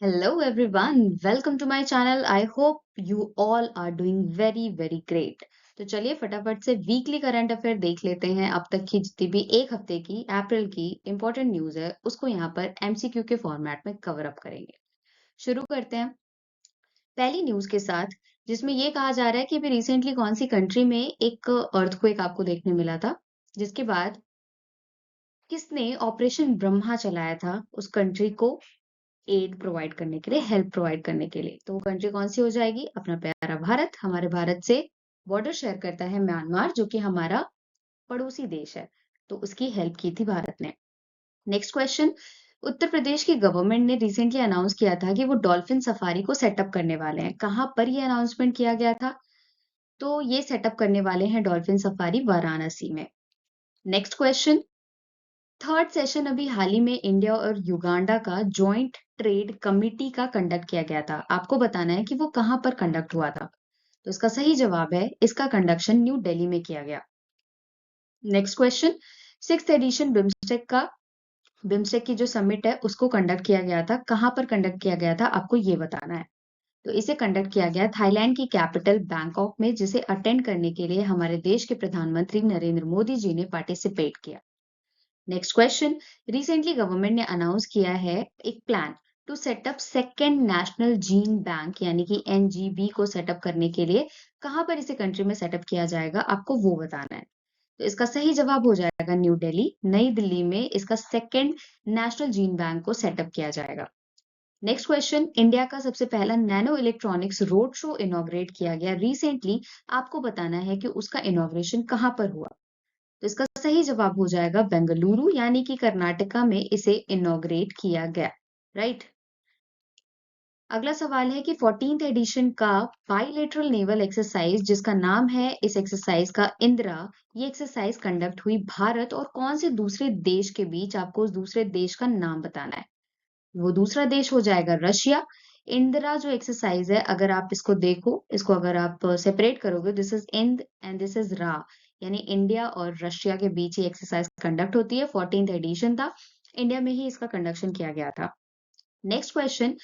Hello everyone, welcome to my channel. I hope you all are doing very great. तो चलिए फटाफट से weekly current affair देख लेते हैं। अब तक की जितनी भी एक हफ्ते की अप्रैल की इंपॉर्टेंट न्यूज है उसको यहाँ पर एमसीक्यू के फॉर्मेट में कवर अप करेंगे। शुरू करते हैं पहली न्यूज के साथ, जिसमें ये कहा जा रहा है कि अभी रिसेंटली कौन सी कंट्री में एक अर्थक्वेक आपको देखने मिला था, जिसके बाद किसने ऑपरेशन ब्रह्मा चलाया था उस कंट्री को एड प्रोवाइड करने के लिए, हेल्प प्रोवाइड करने के लिए। तो वो कंट्री कौन सी हो जाएगी? अपना प्यारा भारत। हमारे भारत से बॉर्डर शेयर करता है म्यांमार, जो कि हमारा पड़ोसी देश है। तो उसकी हेल्प की थी भारत ने। नेक्स्ट क्वेश्चन, उत्तर प्रदेश की गवर्नमेंट ने रिसेंटली अनाउंस किया था कि वो डॉल्फिन सफारी को सेटअप करने वाले हैं। कहां पर ये अनाउंसमेंट किया गया था? तो ये सेटअप करने वाले हैं डॉल्फिन सफारी वाराणसी में। नेक्स्ट क्वेश्चन, थर्ड सेशन अभी हाल ही में इंडिया और युगांडा का जॉइंट ट्रेड कमिटी का कंडक्ट किया गया था। आपको बताना है कि वो कहां पर कंडक्ट हुआ था। तो इसका सही जवाब है, इसका कंडक्शन न्यू दिल्ली में किया गया। Next question, sixth addition BIMSTEC की जो समिट है उसको कंडक्ट किया गया था। कहां पर कंडक्ट किया गया था आपको ये बताना है। तो इसे कंडक्ट किया गया थाईलैंड की कैपिटल बैंकॉक में, जिसे अटेंड करने के लिए हमारे देश के प्रधानमंत्री नरेंद्र मोदी जी ने पार्टिसिपेट किया। नेक्स्ट क्वेश्चन, रिसेंटली गवर्नमेंट ने अनाउंस किया है एक plan to set up second national gene bank यानी कि एनजीबी को सेटअप करने के लिए। कहां पर इसे कंट्री में सेटअप किया जाएगा आपको वो बताना है। तो इसका सही जवाब हो जाएगा न्यू दिल्ली। नई दिल्ली में इसका सेकेंड नेशनल जीन बैंक को सेटअप किया जाएगा। नेक्स्ट क्वेश्चन, इंडिया का सबसे पहला nano electronics road show inaugurate किया गया रिसेंटली। आपको बताना है कि उसका इनॉग्रेशन कहां पर हुआ। तो इसका सही जवाब हो जाएगा बेंगलुरु यानी कि कर्नाटका में इसे इनॉग्रेट किया गया। राइट। अगला सवाल है कि 14th एडिशन का बाइलेटरल नेवल एक्सरसाइज, जिसका नाम है इस एक्सरसाइज का इंदिरा, ये एक्सरसाइज कंडक्ट हुई भारत और कौन से दूसरे देश के बीच। आपको उस दूसरे देश का नाम बताना है। वो दूसरा देश हो जाएगा रशिया। इंदिरा जो एक्सरसाइज है, अगर आप इसको देखो, इसको अगर आप सेपरेट करोगे, दिस इज इंद एंड दिस इज रा, यानी इंडिया और रशिया के बीच ये एक्सरसाइज कंडक्ट होती है। 14th एडिशन था, इंडिया में ही इसका कंडक्शन किया गया था। नेक्स्ट क्वेश्चन,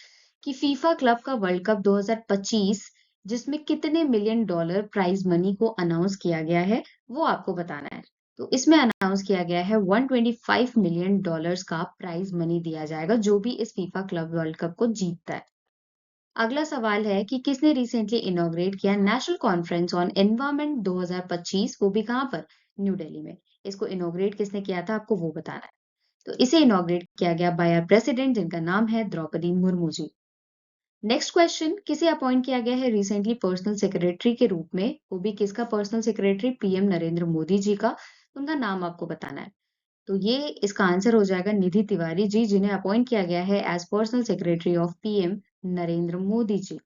कि फीफा क्लब का वर्ल्ड कप 2025 जिसमें कितने मिलियन डॉलर प्राइज मनी को अनाउंस किया गया है, वो आपको बताना है। तो इसमें अनाउंस किया गया है 125 मिलियन डॉलर्स का प्राइज मनी दिया जाएगा जो भी इस फीफा क्लब वर्ल्ड कप को जीतता है। अगला सवाल है कि किसने रिसेंटली इनॉग्रेट किया नेशनल कॉन्फ्रेंस ऑन एनवायरमेंट 2025, वो भी कहां पर? न्यू दिल्ली में। इसको इनॉग्रेट किसने किया था आपको वो बताना है। तो इसे इनॉग्रेट किया गया बाय आवर प्रेसिडेंट, जिनका नाम है द्रौपदी मुर्मू जी। नेक्स्ट क्वेश्चन, किसे अपॉइंट किया गया है रिसेंटली पर्सनल सेक्रेटरी के रूप में, वो भी किसका personal secretary? PM Narendra Modi ji का। उनका नाम आपको बताना है। तो ये इसका आंसर हो जाएगा निधि तिवारी जी, जिन्हें अपॉइंट किया गया है as personal secretary of PM Narendra Modi ji.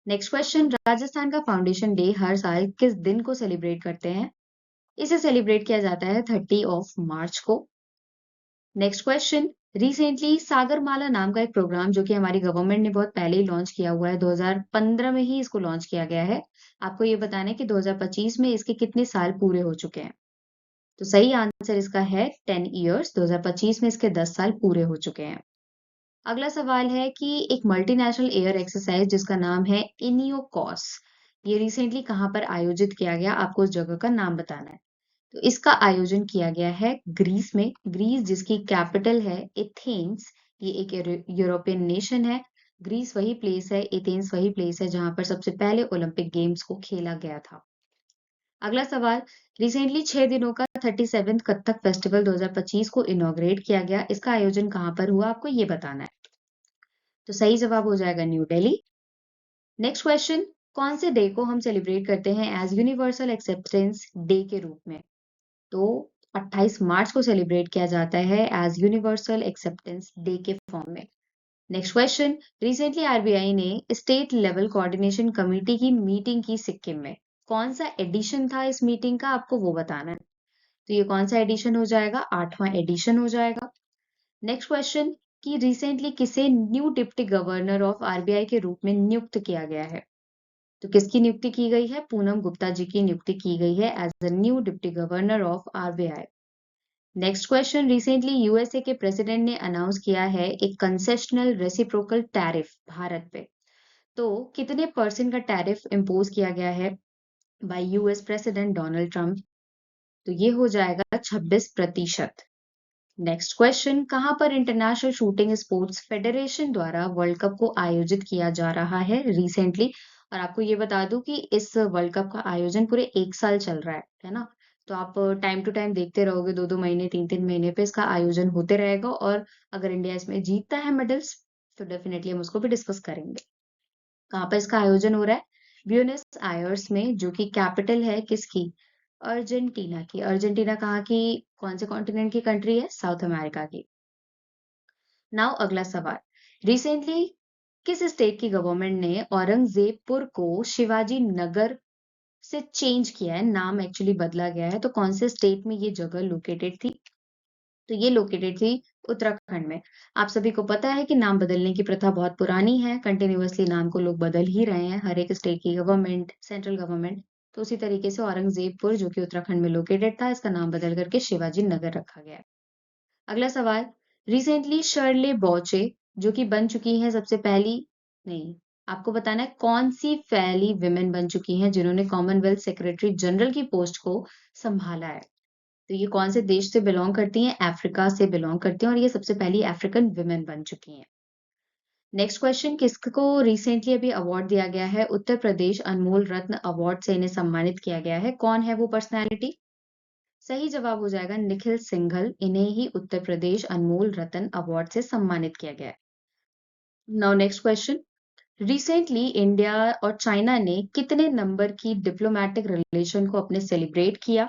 Next question, Rajasthan का फाउंडेशन डे हर साल किस दिन को सेलिब्रेट करते हैं? इसे सेलिब्रेट किया जाता है 30 मार्च को। नेक्स्ट क्वेश्चन, रिसेंटली सागरमाला नाम का एक प्रोग्राम जो कि हमारी गवर्नमेंट ने बहुत पहले ही लॉन्च किया हुआ है, 2015 में ही इसको लॉन्च किया गया है। आपको ये बताना है कि 2025 में इसके कितने साल पूरे हो चुके हैं। तो सही आंसर इसका है 10 इयर्स। 2025 में इसके 10 साल पूरे हो चुके हैं। अगला सवाल है कि एक मल्टीनेशनल एयर एक्सरसाइज जिसका नाम है इनियोकॉस, ये रिसेंटली कहां पर आयोजित किया गया? आपको उस जगह का नाम बताना है। तो इसका आयोजन किया गया है ग्रीस में। ग्रीस जिसकी कैपिटल है एथेंस, ये एक यूरोपियन नेशन है। ग्रीस वही प्लेस है, एथेंस वही प्लेस है जहां पर सबसे पहले ओलंपिक गेम्स को खेला गया था। अगला सवाल, रिसेंटली 6 दिनों का 37th कथक फेस्टिवल 2025 को इनॉग्रेट किया गया। इसका आयोजन कहां पर हुआ आपको ये बताना है। तो सही जवाब हो जाएगा न्यू दिल्ली। नेक्स्ट क्वेश्चन, कौन से डे को हम सेलिब्रेट करते हैं एज यूनिवर्सल एक्सेप्टेंस डे के रूप में? तो 28 मार्च को सेलिब्रेट किया जाता है एज यूनिवर्सल एक्सेप्टेंस डे के फॉर्म में। नेक्स्ट क्वेश्चन, रिसेंटली आरबीआई ने स्टेट लेवल कोऑर्डिनेशन कमेटी की मीटिंग की सिक्किम में। कौन सा एडिशन था इस मीटिंग का आपको वो बताना है। तो ये कौन सा एडिशन हो जाएगा? 8वां एडिशन हो जाएगा। नेक्स्ट क्वेश्चन, कि रिसेंटली किसे new deputy governor of RBI के रूप में नियुक्त किया गया है? तो किसकी नियुक्ति की गई है? पूनम गुप्ता जी की नियुक्ति की गई है as the new deputy governor of RBI. Next question, recently USA के प्रेसिडेंट ने अनाउंस किया है एक कंसेशनल रेसिप्रोकल टैरिफ भारत पे। तो कितने परसेंट का टैरिफ इम्पोज किया गया है bye US president Donald Trump? तो ये हो जाएगा 26%। नेक्स्ट क्वेश्चन, कहाँ पर इंटरनेशनल शूटिंग स्पोर्ट्स फेडरेशन द्वारा वर्ल्ड कप को आयोजित किया जा रहा है रिसेंटली? और आपको ये बता दूं कि इस वर्ल्ड कप का आयोजन पूरे 1 साल चल रहा है ना? तो आप टाइम टू टाइम देखते रहोगे, 2-2 महीने, 3-3 महीने पे इसका आयोजन होते रहेगा। और अगर इंडिया इसमें जीतता है मेडल्स, तो डेफिनेटली हम उसको भी डिस्कस करेंगे। कहाँ पर इसका आयोजन हो रहा है? ब्यूनस आयर्स में, जो कि कैपिटल है किसकी? अर्जेंटीना की। अर्जेंटीना कहाँ की, कौन से कॉन्टिनेंट की कंट्री है? साउथ अमेरिका की। नाउ अगला सवाल, रिसेंटली किस स्टेट की गवर्नमेंट ने औरंगजेबपुर को शिवाजी नगर से चेंज किया है? नाम एक्चुअली बदला गया है, तो कौन से स्टेट में ये जगह लोकेटेड थी? तो ये लोकेटेड थी उत्तराखंड में। आप सभी को पता है कि नाम बदलने की प्रथा बहुत पुरानी है, कंटिन्यूअसली नाम को लोग बदल ही रहे हैं, हर एक स्टेट की गवर्नमेंट, सेंट्रल गवर्नमेंट। तो उसी तरीके से औरंगजेबपुर, जो कि उत्तराखंड में लोकेटेड था, इसका नाम बदल करके शिवाजी नगर रखा गया है। अगला सवाल, रिसेंटली शर्ले बॉचे, जो कि बन चुकी हैं सबसे पहली, नहीं, आपको बताना है कौन सी पहली विमेन बन चुकी हैं जिन्होंने कॉमनवेल्थ सेक्रेटरी जनरल की पोस्ट को संभाला है। तो ये कौन से देश से बिलोंग करती हैं? अफ्रीका से बिलोंग करती हैं, और ये सबसे पहली अफ्रीकन विमेन बन चुकी हैं। नेक्स्ट क्वेश्चन, किसको रिसेंटली अभी अवार्ड दिया गया है? उत्तर प्रदेश अनमोल रत्न अवार्ड से इन्हें सम्मानित किया गया है। कौन है वो पर्सनैलिटी? सही जवाब हो जाएगा निखिल सिंघल। इन्हें ही उत्तर प्रदेश अनमोल रतन अवार्ड से सम्मानित किया गया है। Now next question, recently India और चाइना ने कितने नंबर की डिप्लोमेटिक रिलेशन को अपने सेलिब्रेट किया?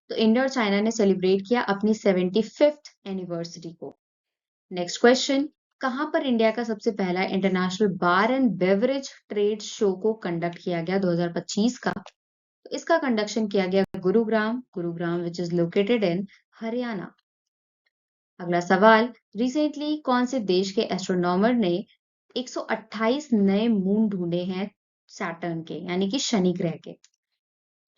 तो इंडिया और चाइना ने सेलिब्रेट किया अपनी 75th एनिवर्सरी को। नेक्स्ट क्वेश्चन, कहां पर इंडिया का सबसे पहला international bar and beverage trade show को कंडक्ट किया गया 2025 का? तो इसका कंडक्शन किया गया Gurugram, Gurugram which is located in Haryana. अगला सवाल, रिसेंटली कौन से देश के एस्ट्रोनॉमर ने 128 नए मून ढूंढे हैं सैटर्न के, यानी कि शनि ग्रह के?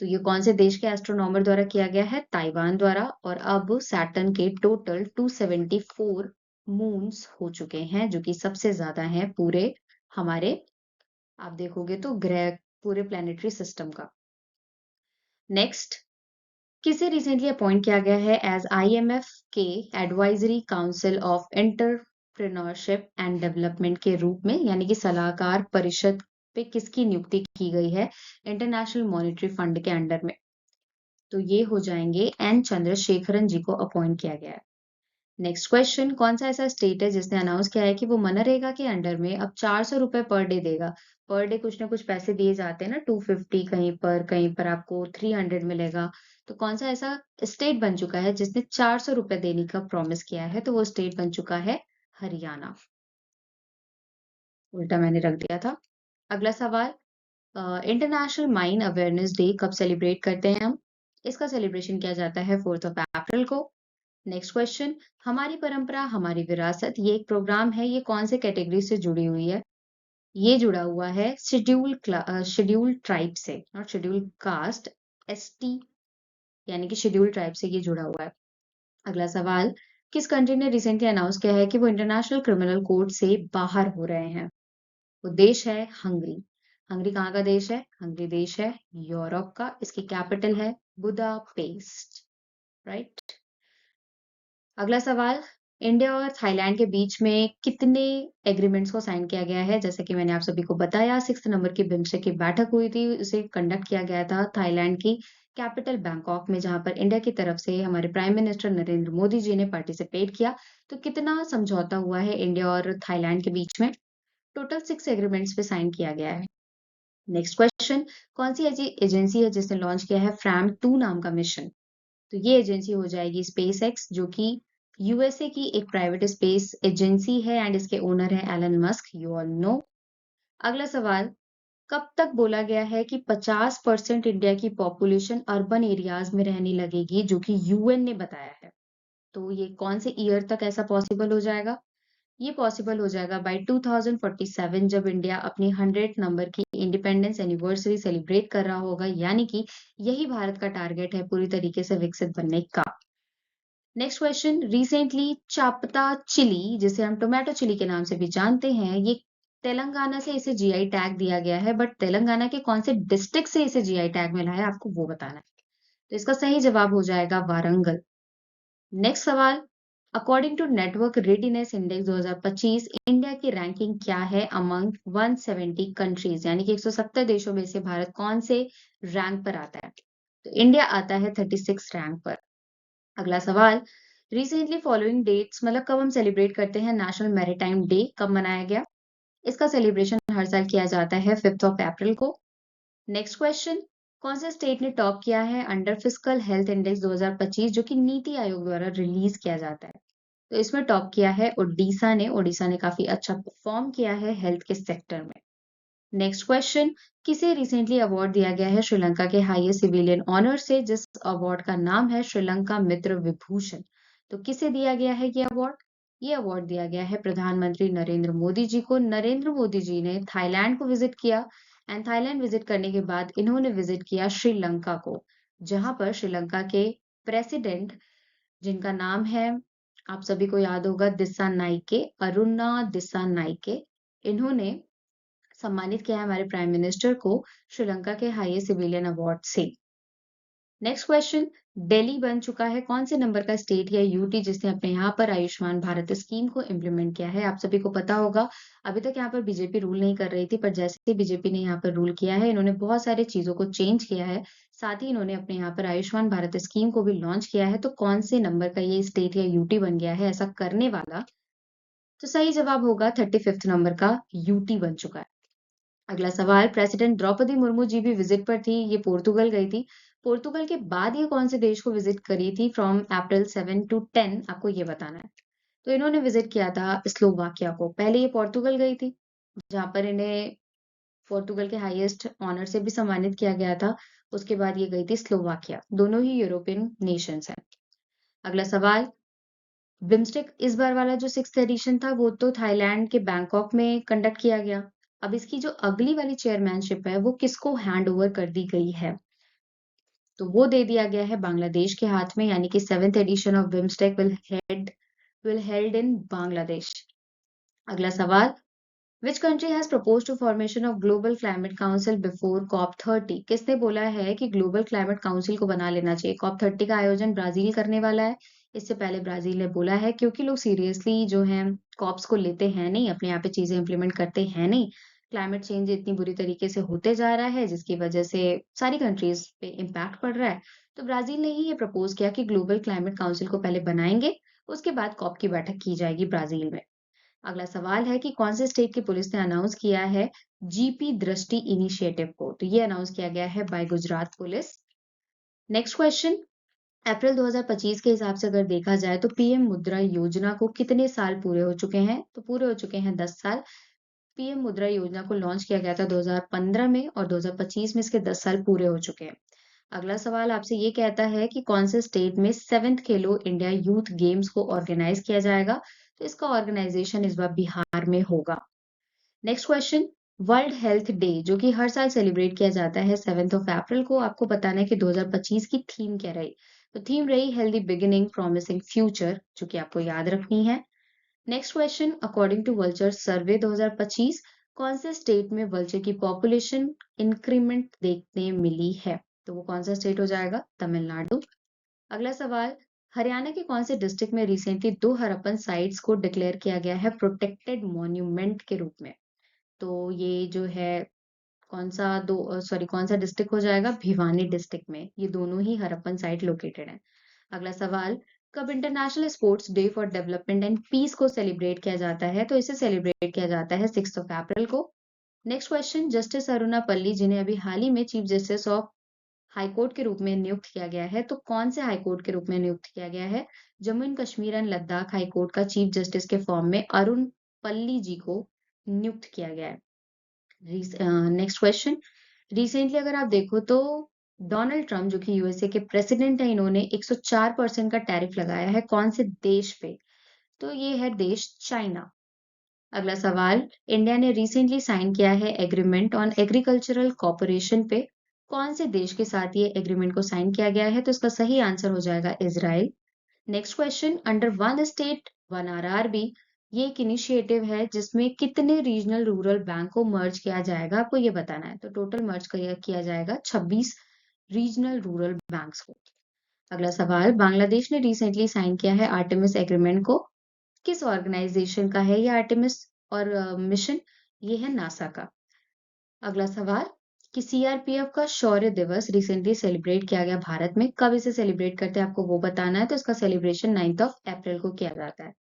तो ये कौन से देश के एस्ट्रोनॉमर द्वारा किया गया है? ताइवान द्वारा। और अब सैटर्न के टोटल 274 मून्स हो चुके हैं, जो कि सबसे ज्यादा हैं पूरे हमारे, आप देखोगे तो ग्रह, पूरे प्लेनेटरी सिस्टम का। नेक्स्ट, किसे रिसेंटली अपॉइंट किया गया है एज आईएमएफ के advisory council of entrepreneurship and development के रूप में, यानी कि सलाहकार परिषद पे किसकी नियुक्ति की गई है इंटरनेशनल मॉनेटरी फंड के अंडर में? तो ये हो जाएंगे एन चंद्रशेखरन जी को अपॉइंट किया गया है। नेक्स्ट क्वेश्चन, कौन सा ऐसा स्टेट है जिसने अनाउंस किया है कि वो मनरेगा के अंडर में अब 400 रुपए पर डे देगा? पर डे कुछ ना कुछ पैसे दिए जाते हैं ना, 250, कहीं पर आपको 300 मिलेगा। तो कौन सा ऐसा स्टेट बन चुका है जिसने 400 रुपए देने का प्रॉमिस किया है? तो वो स्टेट बन चुका है हरियाणा। उल्टा मैंने रख दिया था। अगला सवाल, इंटरनेशनल माइन अवेयरनेस डे कब सेलिब्रेट करते हैं हम? इसका सेलिब्रेशन किया जाता है 4 अप्रैल को। नेक्स्ट क्वेश्चन, हमारी परंपरा हमारी विरासत, ये एक प्रोग्राम है, ये कौन से कैटेगरी से जुड़ी हुई है? ये जुड़ा हुआ है शेड्यूल ट्राइब से, नॉट शेड्यूल कास्ट, एसटी, यानी कि शेड्यूल ट्राइब से ये जुड़ा हुआ है। अगला सवाल, किस कंट्री ने रिसेंटली अनाउंस किया है कि वो इंटरनेशनल क्रिमिनल कोर्ट से बाहर हो रहे हैं? वो देश है हंगरी। हंगरी कहाँ का देश है? हंगरी देश है यूरोप का। इसकी कैपिटल है बुदापेस्ट, राइट। अगला सवाल, इंडिया और थाईलैंड के बीच में कितने एग्रीमेंट्स को साइन किया गया है? जैसे कि मैंने आप सभी को बताया, 6 नंबर की बिम्स्टेक की बैठक हुई थी, उसे कंडक्ट किया गया था थाईलैंड की कैपिटल बैंकॉक में, जहां पर इंडिया की तरफ से हमारे प्राइम मिनिस्टर नरेंद्र मोदी जी ने पार्टिसिपेट किया। तो कितना समझौता हुआ है इंडिया और थाईलैंड के बीच में? टोटल 6 एग्रीमेंट्स पे साइन किया गया है। नेक्स्ट क्वेश्चन, कौन सी ऐसी एजेंसी है जिसने लॉन्च किया है फ्रैम 2 नाम का मिशन? तो ये एजेंसी हो जाएगी स्पेस एक्स, जो कि यूएसए की एक प्राइवेट स्पेस एजेंसी है, एंड इसके ओनर है Elon Musk, you all know. अगला सवाल, कब तक बोला गया है कि 50% इंडिया की पॉपुलेशन अर्बन एरियाज में रहने लगेगी, जो कि यूएन ने बताया है? तो ये कौन से ईयर तक ऐसा पॉसिबल हो जाएगा? ये पॉसिबल हो जाएगा बाय 2047, जब इंडिया अपनी 100 नंबर की इंडिपेंडेंस एनिवर्सरी सेलिब्रेट कर रहा होगा, यानी कि यही भारत का टारगेट है पूरी तरीके से विकसित बनने का। नेक्स्ट क्वेश्चन, रिसेंटली चापता चिली, जिसे हम टोमेटो चिली के नाम से भी जानते हैं, ये तेलंगाना से इसे जीआई टैग दिया गया है, बट तेलंगाना के कौन से डिस्ट्रिक्ट से इसे जीआई टैग मिला है आपको वो बताना है। तो इसका सही जवाब हो जाएगा वारंगल। नेक्स्ट सवाल, according to network readiness index 2025 India की रैंकिंग क्या है अमंग 170 कंट्रीज, यानी कि 170 देशों में से भारत कौन से रैंक पर आता है? तो इंडिया आता है 36 रैंक पर। अगला सवाल, रिसेंटली फॉलोइंग डेट्स, मतलब कब हम सेलिब्रेट करते हैं नेशनल मैरीटाइम डे, कब मनाया गया? इसका सेलिब्रेशन हर साल किया जाता है 5th ऑफ अप्रैल को। नेक्स्ट क्वेश्चन, कौन से स्टेट ने टॉप किया है अंडर फिस्कल हेल्थ इंडेक्स 2025, जो कि नीति आयोग द्वारा रिलीज किया जाता है? तो इसमें टॉप किया है ओडिशा ने। ओडिशा ने काफी अच्छा परफॉर्म किया है हेल्थ के सेक्टर में। नेक्स्ट क्वेश्चन, किसे रिसेंटली अवार्ड दिया गया है श्रीलंका के हाईएस्ट सिविलियन ऑनर से, जिस अवार्ड का नाम है श्रीलंका मित्र विभूषण? तो किसे दिया गया है ये अवार्ड? ये अवार्ड दिया गया है प्रधानमंत्री नरेंद्र मोदी जी को। नरेंद्र मोदी जी ने थाईलैंड को विजिट किया, एंड थाईलैंड विजिट करने के बाद इन्होंने विजिट किया श्रीलंका को, जहां पर श्रीलंका के प्रेसिडेंट, जिनका नाम है, आप सभी को याद होगा, दिस्सा नाइके, अरुणा दिस्सा नाइके, इन्होंने सम्मानित किया है हमारे प्राइम मिनिस्टर को श्रीलंका के हाईएस्ट सिविलियन अवार्ड से। नेक्स्ट क्वेश्चन, दिल्ली बन चुका है कौन से नंबर का स्टेट या यूटी जिसने अपने यहाँ पर आयुष्मान भारत स्कीम को इम्प्लीमेंट किया है? आप सभी को पता होगा, अभी तक यहाँ पर बीजेपी रूल नहीं कर रही थी, पर जैसे ही बीजेपी ने यहाँ पर रूल किया है, इन्होंने बहुत सारी चीजों को चेंज किया है। साथ ही इन्होंने अपने यहाँ पर आयुष्मान भारत स्कीम को भी लॉन्च किया है। तो कौन से नंबर का ये स्टेट या यूटी बन गया है ऐसा करने वाला? तो सही जवाब होगा 35th नंबर का यूटी बन चुका है। अगला सवाल, प्रेसिडेंट द्रौपदी मुर्मू जी भी विजिट पर थी, ये पोर्तुगल गई थी। पोर्तुगल के बाद ये कौन से देश को विजिट करी थी फ्रॉम अप्रैल 7 टू 10, आपको ये बताना है। तो इन्होंने विजिट किया था स्लोवाकिया को। पहले ये पोर्तुगल गई थी, जहां पर इन्हें पोर्तुगल के हाईएस्ट ऑनर से भी सम्मानित किया गया था। उसके बाद ये गई थी स्लोवाकिया। दोनों ही यूरोपियन नेशंस हैं। अगला सवाल, बिम्स्टेक इस बार वाला जो 6th एडिशन था वो तो थाईलैंड के बैंकॉक में कंडक्ट किया गया। अब इसकी जो अगली वाली चेयरमैनशिप है वो किसको हैंड ओवर कर दी गई है? तो वो दे दिया गया है बांग्लादेश के हाथ में, यानी कि 7th edition of BIMSTEC will held in Bangladesh. अगला सवाल, which country has propose to formation of global climate council before COP 30? किसने बोला है कि ग्लोबल क्लाइमेट काउंसिल को बना लेना चाहिए? कॉप 30 का आयोजन ब्राजील करने वाला है। इससे पहले ब्राजील ने बोला है, क्योंकि लोग सीरियसली जो है कॉप्स को लेते हैं नहीं, अपने यहाँ पे चीजें इंप्लीमेंट करते हैं नहीं। क्लाइमेट चेंज इतनी बुरी तरीके से होते जा रहा है, जिसकी वजह से सारी कंट्रीज पे इम्पैक्ट पड़ रहा है। तो ब्राजील ने ही ये प्रपोज किया कि ग्लोबल क्लाइमेट काउंसिल को पहले बनाएंगे, उसके बाद कॉप की बैठक की जाएगी ब्राजील में। अगला सवाल है कि कौन से स्टेट की पुलिस ने अनाउंस किया है जीपी दृष्टि इनिशिएटिव को? तो ये अनाउंस किया गया है by Gujarat police. Next question, April 2025 के हिसाब से अगर देखा जाए तो पीएम मुद्रा योजना को कितने साल पूरे हो चुके हैं? तो पूरे हो चुके हैं 10 साल। पीएम मुद्रा योजना को लॉन्च किया गया था 2015 में, और 2025 में इसके 10 साल पूरे हो चुके हैं। अगला सवाल आपसे ये कहता है कि कौन से स्टेट में 7th खेलो इंडिया यूथ गेम्स को ऑर्गेनाइज किया जाएगा? तो इसका ऑर्गेनाइजेशन इस बार बिहार में होगा। Next question, world health day जो कि हर साल सेलिब्रेट किया जाता है 7th ऑफ अप्रैल को, आपको बताना है कि 2025 की थीम क्या रही? तो थीम रही हेल्दी बिगिनिंग प्रॉमिसिंग फ्यूचर, जो कि आपको याद रखनी है। Next question, according to vulture survey 2025 कौन से स्टेट में वल्चर की पॉपुलेशन इंक्रीमेंट देखने मिली है? तो वो कौन सा स्टेट हो जाएगा? तमिलनाडु। अगला सवाल, हरियाणा के कौन से डिस्ट्रिक्ट में रिसेंटली 2 हड़प्पन साइट्स को डिक्लेयर किया गया है प्रोटेक्टेड मॉन्यूमेंट के रूप में? तो ये जो है कौन सा डिस्ट्रिक्ट हो जाएगा? भिवानी डिस्ट्रिक्ट में ये दोनों ही हड़प्पन साइट लोकेटेड है। अगला सवाल, कब international sports day for development and peace को सेलिब्रेट किया जाता है? तो इसे सेलिब्रेट किया जाता है 6th ऑफ अप्रैल को। नेक्स्ट क्वेश्चन, जस्टिस अरुणा पल्ली जिन्हें अभी हाल ही में चीफ जस्टिस ऑफ हाईकोर्ट के रूप में नियुक्त किया गया है, तो कौन से हाईकोर्ट के रूप में नियुक्त किया गया है? Jammu and Kashmir and Ladakh high court का चीफ जस्टिस के फॉर्म में अरुण पल्ली जी को नियुक्त किया गया है। नेक्स्ट क्वेश्चन, रिसेंटली अगर आप देखो तो डोनाल्ड ट्रम्प जो कि यूएसए के प्रेसिडेंट है, इन्होंने 104% का टैरिफ लगाया है कौन से देश पे? तो ये है देश चाइना। अगला सवाल, इंडिया ने रिसेंटली साइन किया है एग्रीमेंट ऑन एग्रीकल्चरल कॉपरेशन पे, कौन से देश के साथ ये एग्रीमेंट को साइन किया गया है? तो इसका सही आंसर हो जाएगा Israel. Next question, under one state one RRB, ये एक इनिशिएटिव है जिसमें कितने रीजनल रूरल बैंक को मर्ज किया जाएगा, आपको ये बताना है। तो टोटल मर्ज किया जाएगा 26 रीजनल रूरल बैंक्स को। अगला सवाल, बांग्लादेश ने रिसेंटली साइन किया है आर्टेमिस एग्रीमेंट को। किस ऑर्गेनाइजेशन का है ये आर्टेमिस और मिशन? ये है नासा का। अगला सवाल, कि सीआरपीएफ का शौर्य दिवस रिसेंटली सेलिब्रेट किया गया भारत में, कब इसे सेलिब्रेट करते हैं आपको वो बताना है। तो इसका सेलिब्रेशन 9th ऑफ अप्रैल को किया जाता है।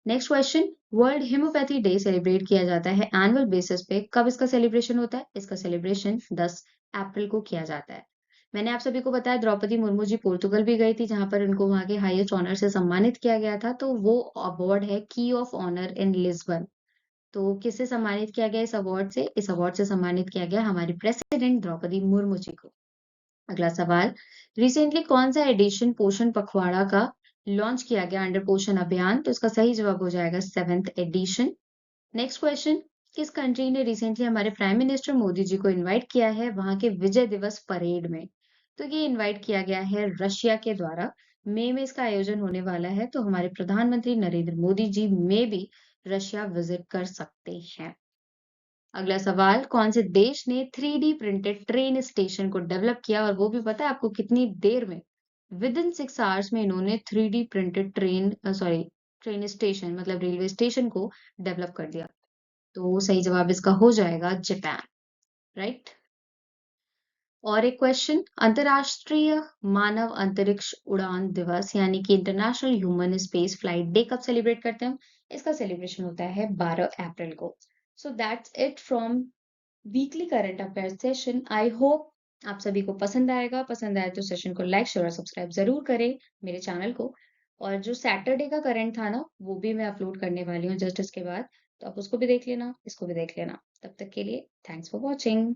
Next question, world homoeopathy day celebrate किया जाता है एनुअल बेसिस पे, कब इसका सेलिब्रेशन होता है? इसका सेलिब्रेशन 10 अप्रैल को किया जाता है। मैंने आप सभी को बताया द्रौपदी मुर्मू जी पोर्तुगल भी गई थी, जहां पर उनको वहां के हाईएस्ट ऑनर से सम्मानित किया गया था। तो वो अवार्ड है की ऑफ ऑनर इन लिस्बन। तो किससे सम्मानित किया गया इस अवार्ड से? इस अवार्ड से सम्मानित किया गया हमारी प्रेसिडेंट द्रौपदी मुर्मू जी को। अगला सवाल, रिसेंटली कौन सा एडिशन पोषण पखवाड़ा का लॉन्च किया गया अंडर पोषण अभियान? तो इसका सही जवाब हो जाएगा 7th एडिशन। नेक्स्ट क्वेश्चन, किस कंट्री ने रिसेंटली हमारे प्राइम मिनिस्टर मोदी जी को इनवाइट किया है वहां के विजय दिवस परेड में? तो ये इनवाइट किया गया है रशिया के द्वारा। मई में इसका आयोजन होने वाला है, तो हमारे प्रधानमंत्री नरेंद्र मोदी जी में भी रशिया विजिट कर सकते हैं। अगला सवाल, कौन से देश ने 3D प्रिंटेड ट्रेन स्टेशन को डेवलप किया, और वो भी पता है आपको कितनी देर में? विद इन 6 आवर्स में इन्होंने 3D प्रिंटेड ट्रेन स्टेशन मतलब रेलवे स्टेशन को डेवलप कर दिया। तो सही जवाब इसका हो जाएगा जापान, राइट। और एक क्वेश्चन, अंतरराष्ट्रीय मानव अंतरिक्ष उड़ान दिवस यानी कि international human space flight day कब सेलिब्रेट करते हैं हम? इसका सेलिब्रेशन होता है 12 अप्रैल को। So that's it from weekly current affair session. I hope आप सभी को पसंद आएगा। पसंद आए तो सेशन को लाइक शेयर और सब्सक्राइब जरूर करें मेरे चैनल को। और जो सैटरडे का करंट था ना, वो भी मैं अपलोड करने वाली हूँ जस्ट इसके बाद। तो आप उसको भी देख लेना, इसको भी देख लेना। तब तक के लिए थैंक्स फॉर वॉचिंग।